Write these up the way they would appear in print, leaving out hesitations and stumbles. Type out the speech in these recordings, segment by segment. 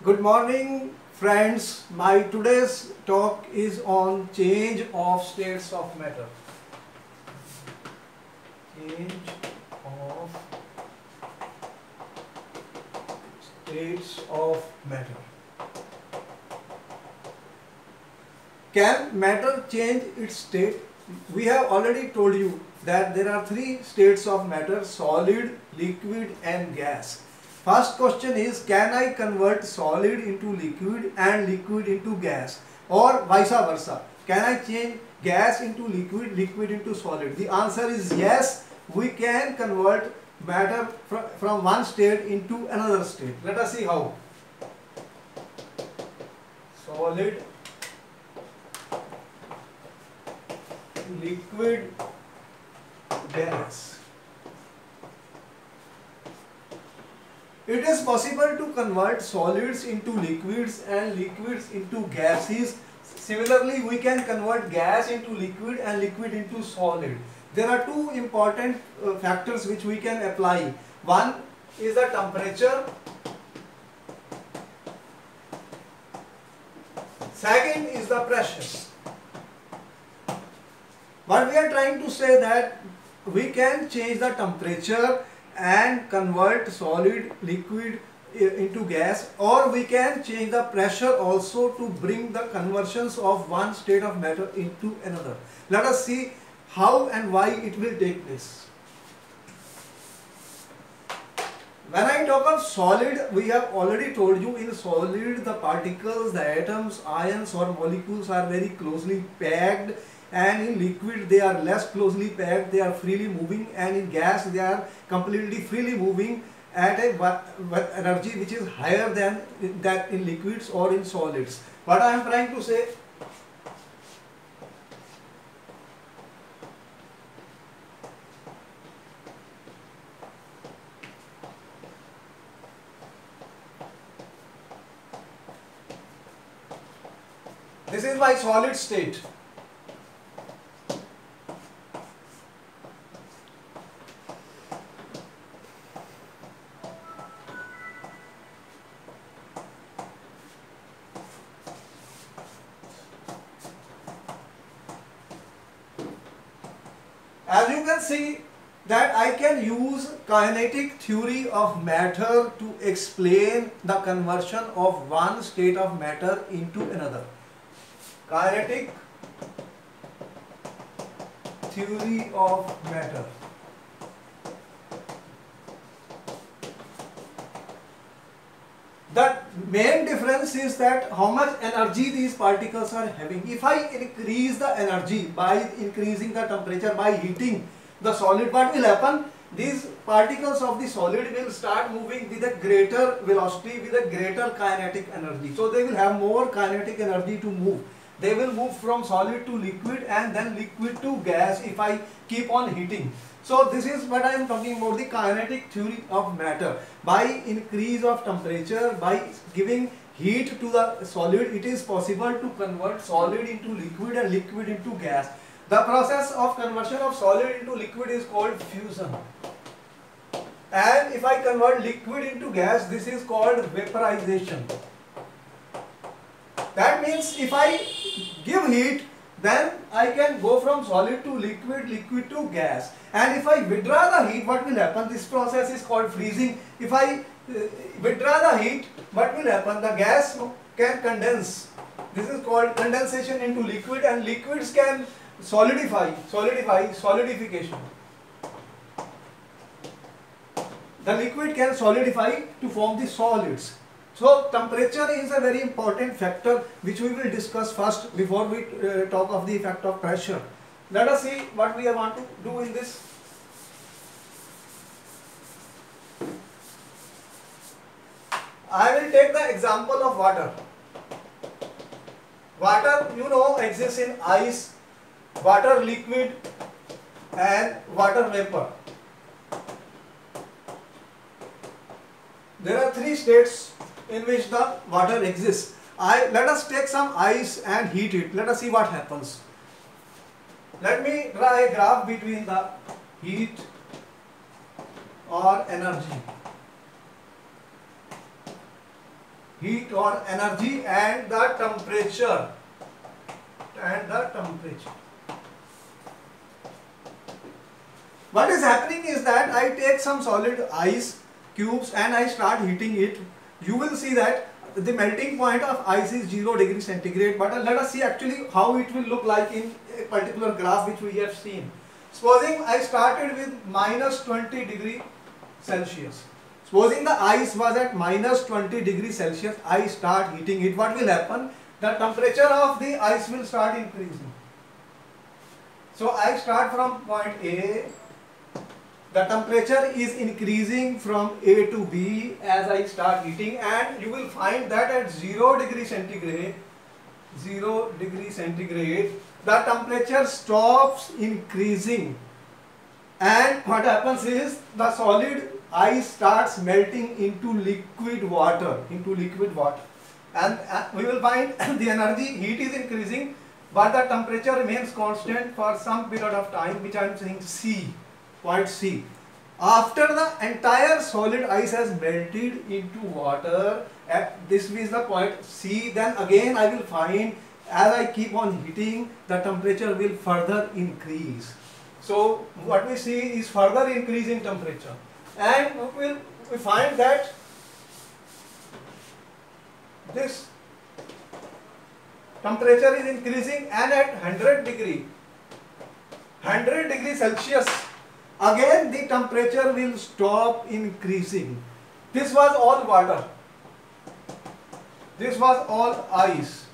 Good morning, friends. My today's talk is on change of states of matter. Change of states of matter. Can matter change its state? We have already told you that there are three states of matter: solid, liquid and gas. First question is, can I convert solid into liquid and liquid into gas, or vice versa? Can I change gas into liquid, liquid into solid? The answer is yes, we can convert matter from one state into another state. Let us see how. Solid, liquid, gas. It is possible to convert solids into liquids and liquids into gases. Similarly, we can convert gas into liquid and liquid into solid. There are two important factors which we can apply. One is the temperature. Second is the pressure. What we are trying to say that we can change the temperature and convert solid liquid into gas, or we can change the pressure also to bring the conversions of one state of matter into another. Let us see how and why it will take place. When I talk of solid, we have already told you in solid the particles, the atoms, ions or molecules are very closely packed, and in liquid they are less closely packed, they are freely moving, and in gas they are completely freely moving at a energy which is higher than that in liquids or in solids. What I am trying to say, this is my solid state. As you can see that I can use kinetic theory of matter to explain the conversion of one state of matter into another. Kinetic theory of matter. The main difference is that how much energy these particles are having. If I increase the energy by increasing the temperature, by heating the solid, what will happen? These particles of the solid will start moving with a greater velocity, with a greater kinetic energy. So they will have more kinetic energy to move. They will move from solid to liquid and then liquid to gas if I keep on heating. So this is what I am talking about, the kinetic theory of matter. By increase of temperature, by giving heat to the solid, it is possible to convert solid into liquid and liquid into gas. The process of conversion of solid into liquid is called fusion. And if I convert liquid into gas, this is called vaporization. That means if I give heat, then I can go from solid to liquid, liquid to gas. And if I withdraw the heat, what will happen? This process is called freezing. If I withdraw the heat, what will happen? The gas can condense. This is called condensation into liquid, and liquids can solidification. The liquid can solidify to form the solids. So temperature is a very important factor which we will discuss first before we talk of the effect of pressure. Let us see what we want to do in this. I will take the example of water. Water, you know, exists in ice, water liquid and water vapor. There are three states in which the water exists. Let us take some ice and heat it. Let us see what happens. Let me draw a graph between the heat or energy. heat or energy and the temperature. What is happening is that I take some solid ice cubes and I start heating it. You will see that the melting point of ice is 0 degree centigrade, but let us see actually how it will look like in a particular graph which we have seen. Supposing I started with minus 20 degree Celsius. Supposing the ice was at minus 20 degree Celsius, I start heating it. What will happen? The temperature of the ice will start increasing. So I start from point A. The temperature is increasing from A to B as I start heating, and you will find that at 0 degree centigrade, the temperature stops increasing, and what happens is the solid ice starts melting into liquid water, and we will find the energy, heat is increasing, but the temperature remains constant for some period of time, which I am saying C. Point C. After the entire solid ice has melted into water, this is the point C, then again I will find as I keep on heating, the temperature will further increase. So what we see is further increase in temperature, and we find that this temperature is increasing, and at 100 degree Celsius, again the temperature will stop increasing. This was all water, this was all ice,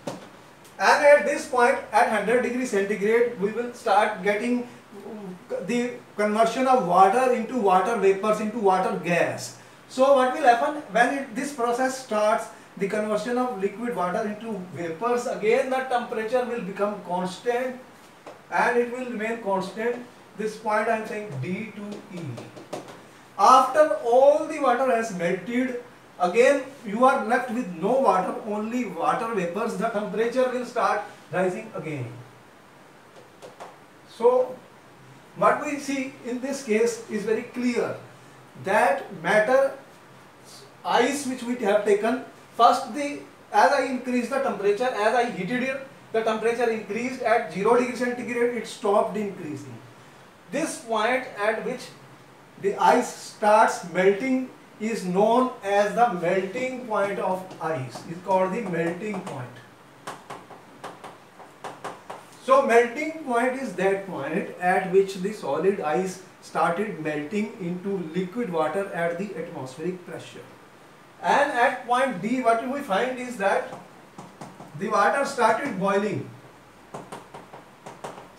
and at this point at 100 degree centigrade we will start getting the conversion of water into water vapors into water gas. So what will happen when this process starts, the conversion of liquid water into vapors, again the temperature will become constant and it will remain constant. This point I am saying D to E. After all the water has melted, again you are left with no water, only water vapors. The temperature will start rising again. So what we see in this case is very clear, that matter, ice which we have taken, first as I increased the temperature, as I heated it, the temperature increased. At 0 degree centigrade it stopped increasing. This point at which the ice starts melting is known as the melting point of ice. It's called the melting point. So melting point is that point at which the solid ice started melting into liquid water at the atmospheric pressure. And at point D, what we find is that the water started boiling.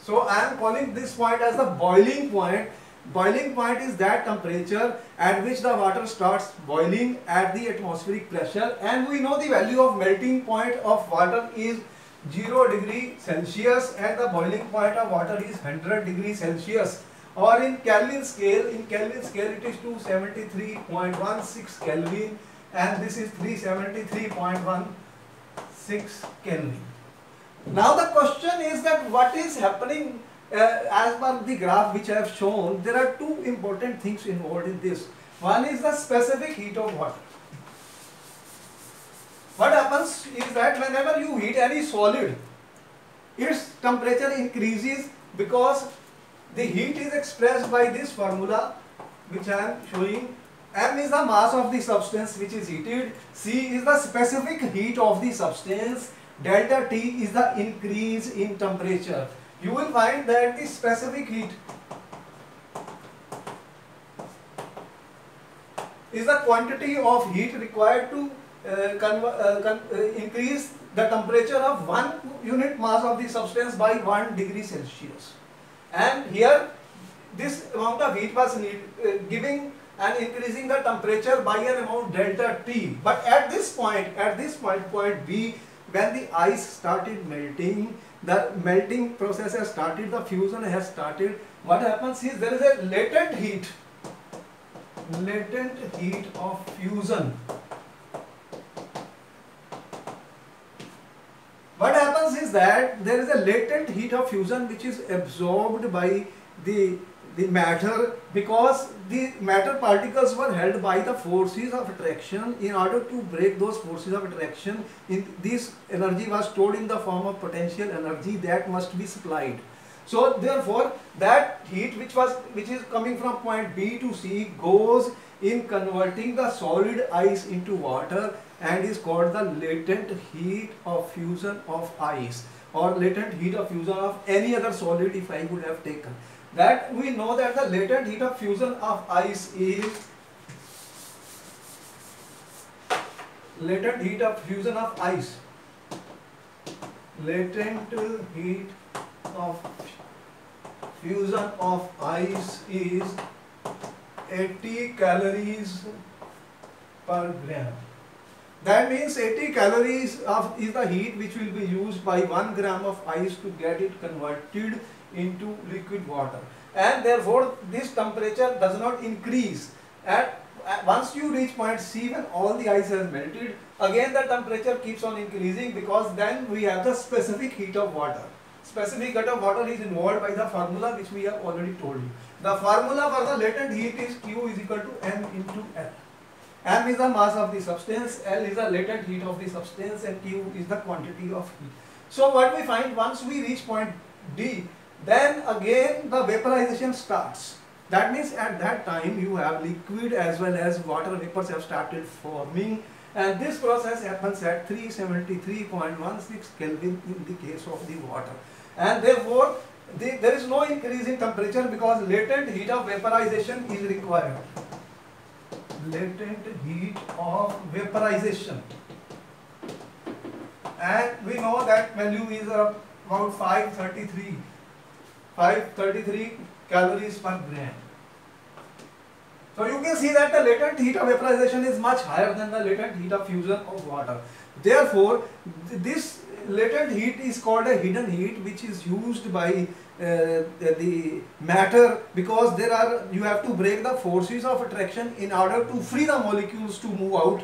So I am calling this point as the boiling point. Boiling point is that temperature at which the water starts boiling at the atmospheric pressure, and we know the value of melting point of water is 0 degree Celsius and the boiling point of water is 100 degree Celsius, or in Kelvin scale, it is 273.16 Kelvin, and this is 373.16 Kelvin. Now the question is that what is happening as per the graph which I have shown. There are two important things involved in this. One is the specific heat of water. What happens is that whenever you heat any solid, its temperature increases because the heat is expressed by this formula which I am showing. M is the mass of the substance which is heated, C is the specific heat of the substance, delta T is the increase in temperature. You will find that the specific heat is the quantity of heat required to increase the temperature of 1 unit mass of the substance by 1 degree Celsius. And here this amount of heat was giving and increasing the temperature by an amount delta T. But at this point, point B, when the ice started melting, the melting process has started, the fusion has started. What happens is there is a latent heat of fusion. What happens is that there is a latent heat of fusion which is absorbed by the the matter, because the matter particles were held by the forces of attraction. In order to break those forces of attraction, this energy was stored in the form of potential energy that must be supplied. So therefore that heat which is coming from point B to C goes in converting the solid ice into water and is called the latent heat of fusion of ice, or latent heat of fusion of any other solid if I would have taken. That we know that the latent heat of fusion of ice is latent heat of fusion of ice. Latent heat of fusion of ice is 80 calories per gram. That means 80 calories is the heat which will be used by 1 gram of ice to get it converted into liquid water, and therefore this temperature does not increase. Once you reach point C, when all the ice has melted, again the temperature keeps on increasing, because then we have the specific heat of water. Specific heat of water is involved by the formula which we have already told you. The formula for the latent heat is Q is equal to M into L. M is the mass of the substance, L is the latent heat of the substance, and Q is the quantity of heat. So what we find, once we reach point D, then again the vaporization starts. That means at that time you have liquid as well as water vapors have started forming, and this process happens at 373.16 Kelvin in the case of the water, and therefore there is no increase in temperature because latent heat of vaporization is required. Latent heat of vaporization, and we know that value is about 533 calories per gram. So you can see that the latent heat of vaporization is much higher than the latent heat of fusion of water. Therefore, this latent heat is called a hidden heat, which is used by the matter, because you have to break the forces of attraction in order to free the molecules to move out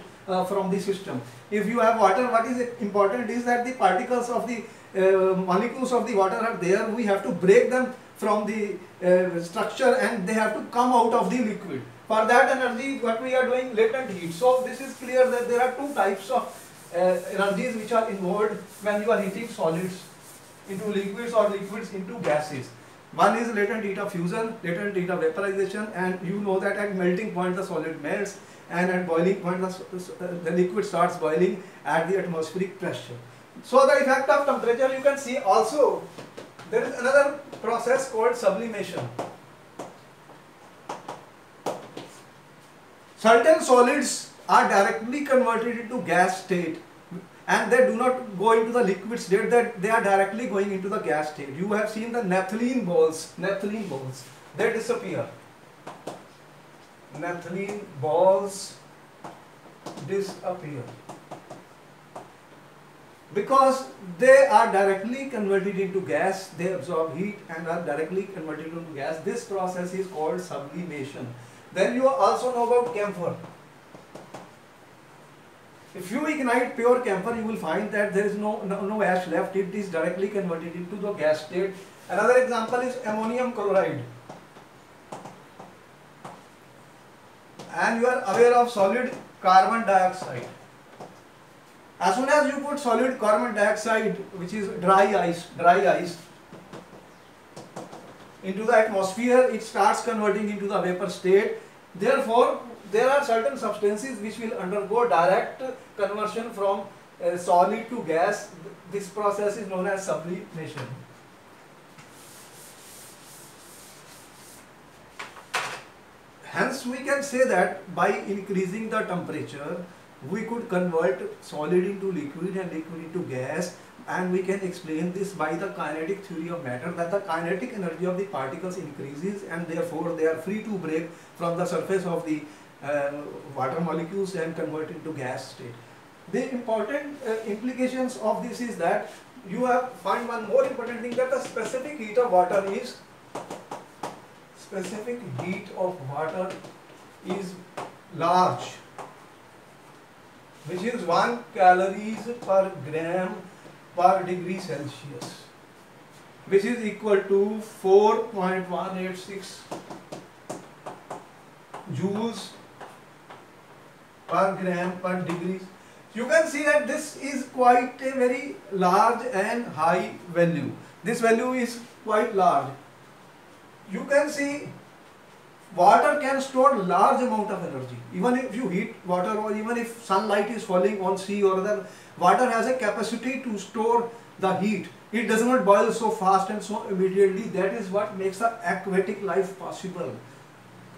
from the system. If you have water, what is important is that the particles of the molecules of the water are there. We have to break them from the structure and they have to come out of the liquid. For that energy, what we are doing, latent heat. So this is clear that there are two types of energies which are involved when you are heating solids into liquids or liquids into gases. One is latent heat of fusion, latent heat of vaporization, and you know that at melting point the solid melts, and at boiling point the liquid starts boiling at the atmospheric pressure. So the effect of temperature, you can see also there is another process called sublimation. Certain solids are directly converted into gas state, and they do not go into the liquid state, that they are directly going into the gas state. You have seen the naphthalene balls, they disappear. Naphthalene balls disappear because they are directly converted into gas. They absorb heat and are directly converted into gas. This process is called sublimation. Then you also know about camphor. If you ignite pure camphor, you will find that there is no ash left. It is directly converted into the gas state. Another example is ammonium chloride. And you are aware of solid carbon dioxide. As soon as you put solid carbon dioxide, which is dry ice, into the atmosphere, it starts converting into the vapor state. Therefore, there are certain substances which will undergo direct conversion from solid to gas. This process is known as sublimation. Hence, we can say that by increasing the temperature, we could convert solid into liquid and liquid into gas, and we can explain this by the kinetic theory of matter, that the kinetic energy of the particles increases and therefore they are free to break from the surface of the water molecules and convert into gas state. The important implications of this is that you have find one more important thing, that the specific heat of water is large, which is 1 calories per gram per degree Celsius, which is equal to 4.186 joules per gram per degree. You can see that this is quite a very large and high value. This value is quite large. You can see water can store large amount of energy. Even if you heat water or even if sunlight is falling on sea or other, water has a capacity to store the heat. It does not boil so fast and so immediately. That is what makes the aquatic life possible.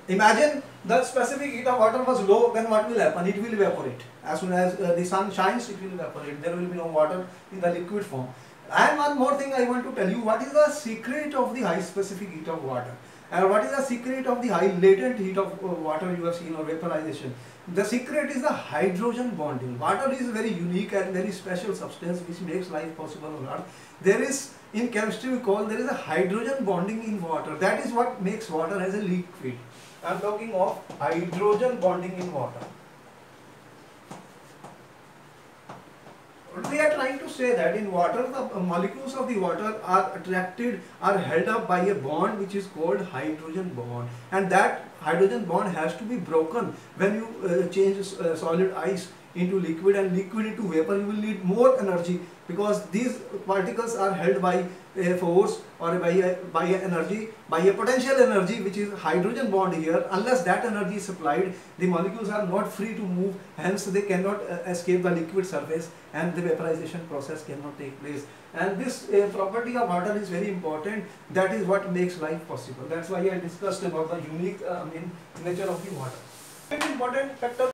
Imagine the specific heat of water was low, then what will happen? It will evaporate. As soon as the sun shines, it will evaporate. There will be no water in the liquid form. And one more thing I want to tell you, what is the secret of the high specific heat of water? And what is the secret of the high latent heat of water you have seen or vaporization? The secret is the hydrogen bonding. Water is very unique and very special substance which makes life possible on earth. There is, in chemistry we call, there is a hydrogen bonding in water. That is what makes water as a liquid. I am talking of hydrogen bonding in water. We are trying to say that in water, the molecules of the water are attracted, are held up by a bond which is called hydrogen bond, and that hydrogen bond has to be broken when you change solid ice into liquid and liquid into vapor. You will need more energy because these particles are held by a force or by a potential energy which is hydrogen bond here. Unless that energy is supplied, the molecules are not free to move, hence they cannot escape the liquid surface and the vaporization process cannot take place. And this property of water is very important. That is what makes life possible. That's why I discussed about the unique nature of the water. Very important factor